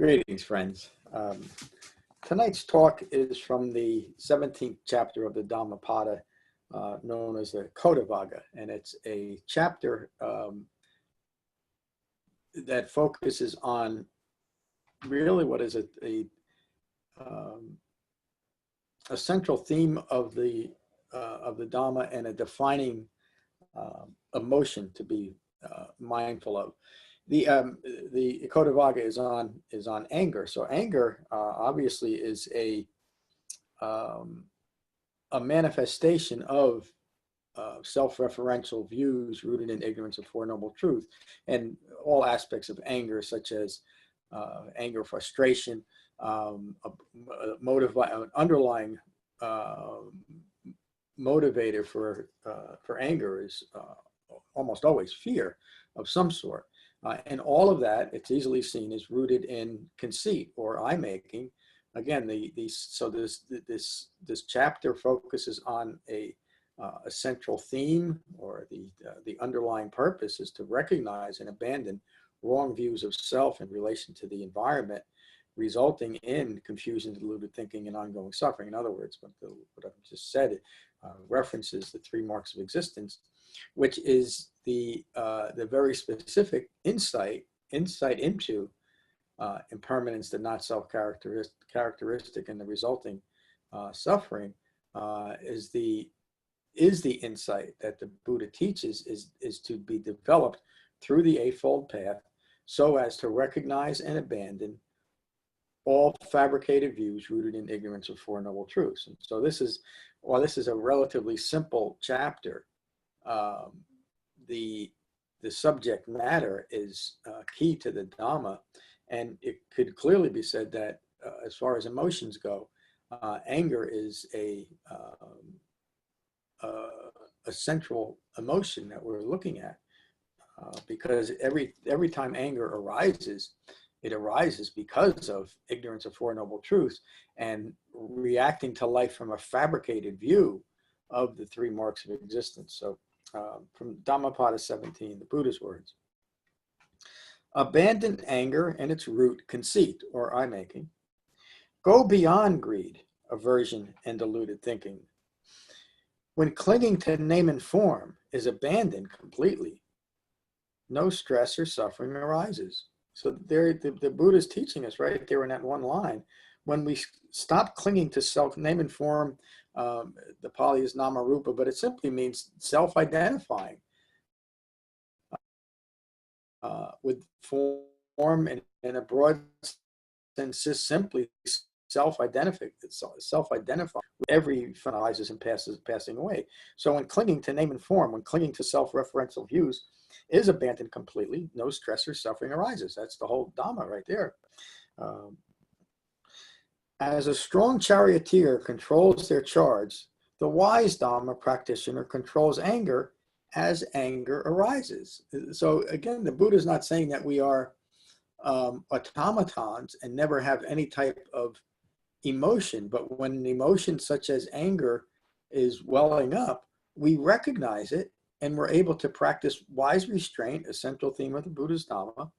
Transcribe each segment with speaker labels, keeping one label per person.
Speaker 1: Greetings, friends. Tonight's talk is from the 17th chapter of the Dhammapada, known as the Khodavagga, and it's a chapter that focuses on really what is a central theme of the Dhamma and a defining emotion to be mindful of. The Khodavagga is on anger. So anger obviously is a manifestation of self-referential views rooted in ignorance of Four Noble Truths, and all aspects of anger, such as anger, frustration, underlying motivator for anger is almost always fear of some sort. And all of that, it's easily seen, is rooted in conceit or I-making. Again, this chapter focuses on a central theme, or the underlying purpose is to recognize and abandon wrong views of self in relation to the environment, resulting in confusion, deluded thinking, and ongoing suffering. In other words, what I've just said references the three marks of existence, which is the very specific insight into impermanence, the not self-characteristic, and the resulting suffering is the insight that the Buddha teaches is to be developed through the Eightfold Path, so as to recognize and abandon all fabricated views rooted in ignorance of Four Noble Truths. And so while this is a relatively simple chapter, the subject matter is key to the Dhamma, and it could clearly be said that as far as emotions go, anger is a central emotion that we're looking at, because every time anger arises, it arises because of ignorance of Four Noble Truths and reacting to life from a fabricated view of the three marks of existence. So from Dhammapada 17, the Buddha's words: abandon anger and its root, conceit or I-making. Go beyond greed, aversion, and deluded thinking. When clinging to name and form is abandoned completely, no stress or suffering arises. So there, the Buddha's teaching us right there in that one line. When we stop clinging to self, name and form, the Pali is nama rupa, but it simply means self-identifying with form, and in a broad sense, just simply self-identify with every phenomenon arises and passing away. So when clinging to name and form, when clinging to self-referential views is abandoned completely, no stress or suffering arises. That's the whole Dhamma right there. As a strong charioteer controls their charge, the wise Dhamma practitioner controls anger as anger arises. So again, the Buddha is not saying that we are automatons and never have any type of emotion, but when an emotion such as anger is welling up, we recognize it, and we're able to practice wise restraint, a central theme of the Buddha's Dhamma,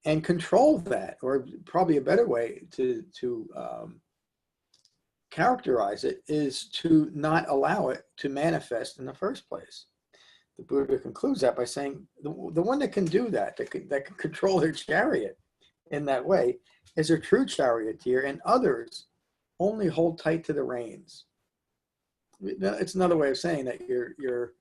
Speaker 1: and control that, or probably a better way to characterize it is to not allow it to manifest in the first place. The Buddha concludes that by saying the one that can do that can control their chariot in that way, is a true charioteer, and others only hold tight to the reins. It's another way of saying that you're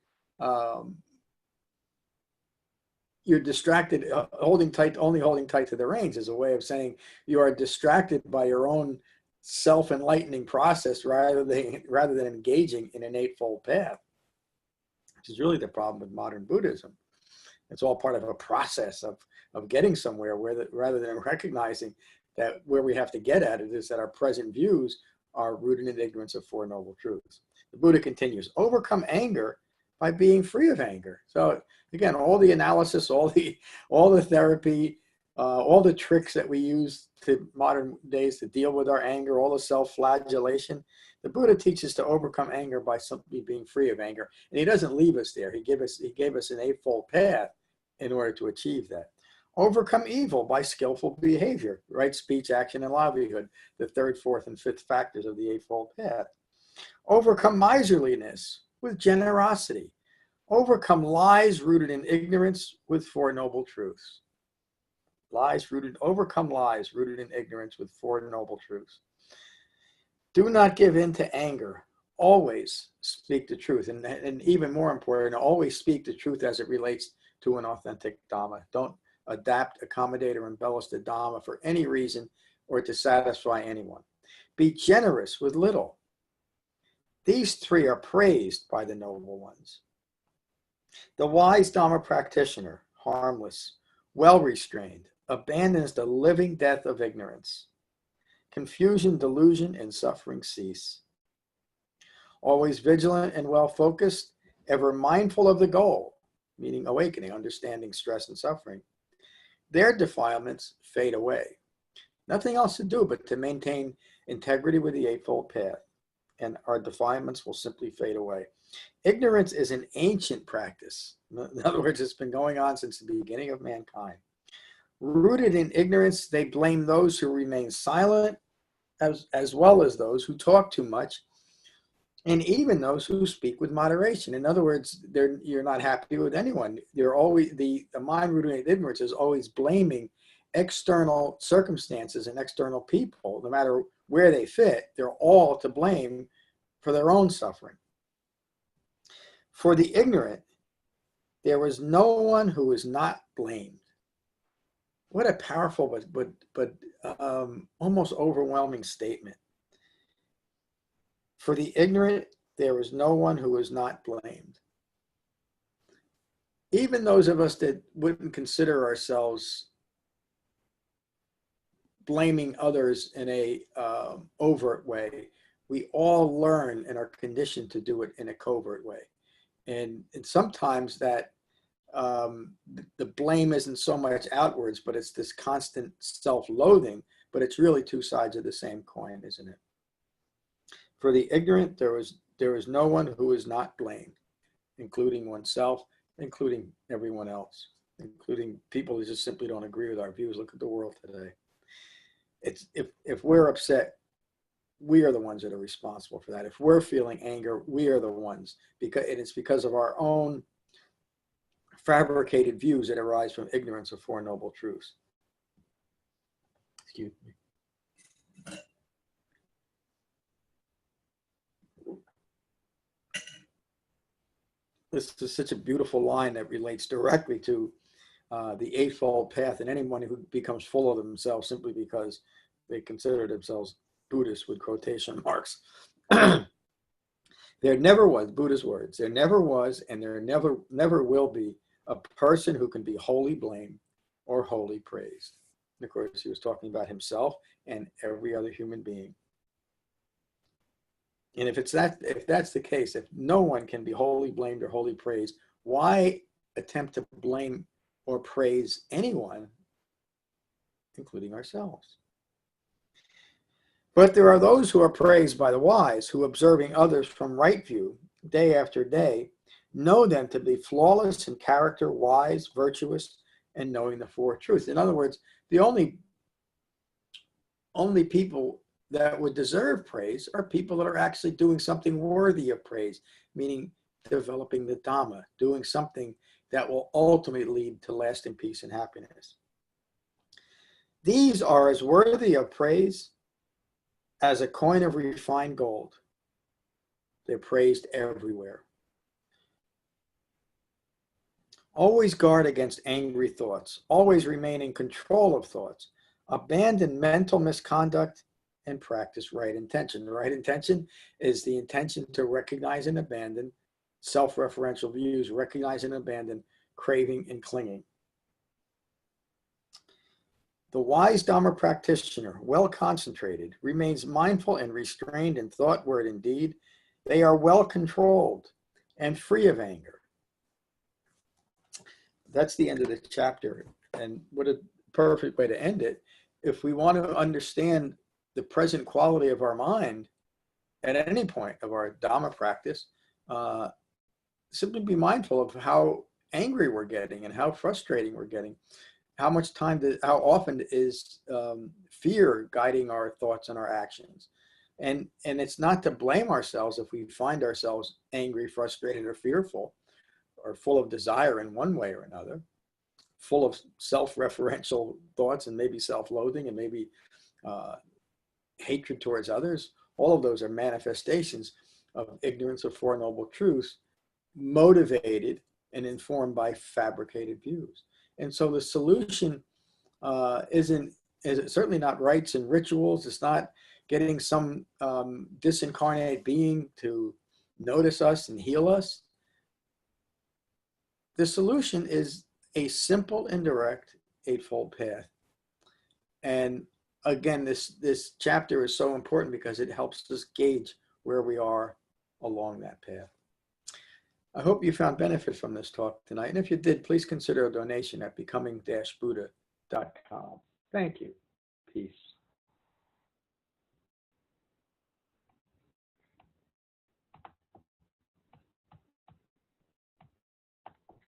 Speaker 1: distracted. Only holding tight to the reins is a way of saying you are distracted by your own self-enlightening process rather than engaging in an Eightfold Path, which is really the problem with modern Buddhism. It's all part of a process of getting somewhere, rather than recognizing that where we have to get at it is that our present views are rooted in ignorance of Four Noble Truths. The Buddha continues, overcome anger by being free of anger. So again, all the analysis, all the therapy, all the tricks that we use to modern days to deal with our anger, all the self-flagellation, the Buddha teaches to overcome anger by simply being free of anger. And he doesn't leave us there. He gave us an Eightfold Path in order to achieve that. Overcome evil by skillful behavior, right speech, action, and livelihood, the third, fourth, and fifth factors of the Eightfold Path. Overcome miserliness with generosity. Overcome lies rooted in ignorance with Four Noble Truths. Overcome lies rooted in ignorance with Four Noble Truths. Do not give in to anger. Always speak the truth. And even more important, always speak the truth as it relates to an authentic Dhamma. Don't adapt, accommodate, or embellish the Dhamma for any reason or to satisfy anyone. Be generous with little. These three are praised by the Noble Ones. The wise Dhamma practitioner, harmless, well-restrained, abandons the living death of ignorance. Confusion, delusion, and suffering cease. Always vigilant and well-focused, ever mindful of the goal, meaning awakening, understanding stress and suffering. Their defilements fade away. Nothing else to do but to maintain integrity with the Eightfold Path, and our defilements will simply fade away. Ignorance is an ancient practice. In other words, it's been going on since the beginning of mankind. Rooted in ignorance, they blame those who remain silent, as well as those who talk too much, and even those who speak with moderation. In other words, you're not happy with anyone. You're always the mind rooted in ignorance is always blaming external circumstances and external people, no matter where they fit. They're all to blame for their own suffering. For the ignorant, there was no one who was not blamed. What a powerful but almost overwhelming statement. For the ignorant, there was no one who was not blamed. Even those of us that wouldn't consider ourselves blaming others in a overt way, we all learn and are conditioned to do it in a covert way. And sometimes that the blame isn't so much outwards, but it's this constant self-loathing, but it's really two sides of the same coin, isn't it? For the ignorant, there was no one who was not blamed, including oneself, including everyone else, including people who just simply don't agree with our views. Look at the world today. It's if we're upset, we are the ones that are responsible for that. If we're feeling anger, we are the ones, because it's because of our own fabricated views that arise from ignorance of Four Noble Truths. Excuse me. This is such a beautiful line that relates directly to the Eightfold Path, and anyone who becomes full of themselves simply because they consider themselves Buddhists with quotation marks. There never was, Buddha's words, there never was and there never will be a person who can be wholly blamed or wholly praised. And of course, he was talking about himself and every other human being. And if that's the case, if no one can be wholly blamed or wholly praised, why attempt to blame or praise anyone, including ourselves? But there are those who are praised by the wise, who, observing others from right view, day after day, know them to be flawless in character, wise, virtuous, and knowing the Four Truths. In other words, the only people that would deserve praise are people that are actually doing something worthy of praise, meaning developing the Dhamma, doing something that will ultimately lead to lasting peace and happiness. These are as worthy of praise as a coin of refined gold. They're praised everywhere. Always guard against angry thoughts. Always remain in control of thoughts. Abandon mental misconduct and practice right intention. The right intention is the intention to recognize and abandon self-referential views, recognize and abandon craving and clinging. The wise Dhamma practitioner, well concentrated, remains mindful and restrained in thought, word, and deed. They are well controlled and free of anger. That's the end of the chapter. And what a perfect way to end it. If we want to understand the present quality of our mind at any point of our Dhamma practice, simply be mindful of how angry we're getting and how frustrating we're getting. how often is fear guiding our thoughts and our actions? And it's not to blame ourselves if we find ourselves angry, frustrated, or fearful, or full of desire in one way or another, full of self-referential thoughts and maybe self-loathing and maybe hatred towards others. All of those are manifestations of ignorance of Four Noble Truths, motivated and informed by fabricated views. And so the solution is certainly not rites and rituals. It's not getting some disincarnate being to notice us and heal us. The solution is a simple, indirect, eightfold path. And again, this chapter is so important because it helps us gauge where we are along that path. I hope you found benefit from this talk tonight. And if you did, please consider a donation at becoming-buddha.com. Thank you. Peace.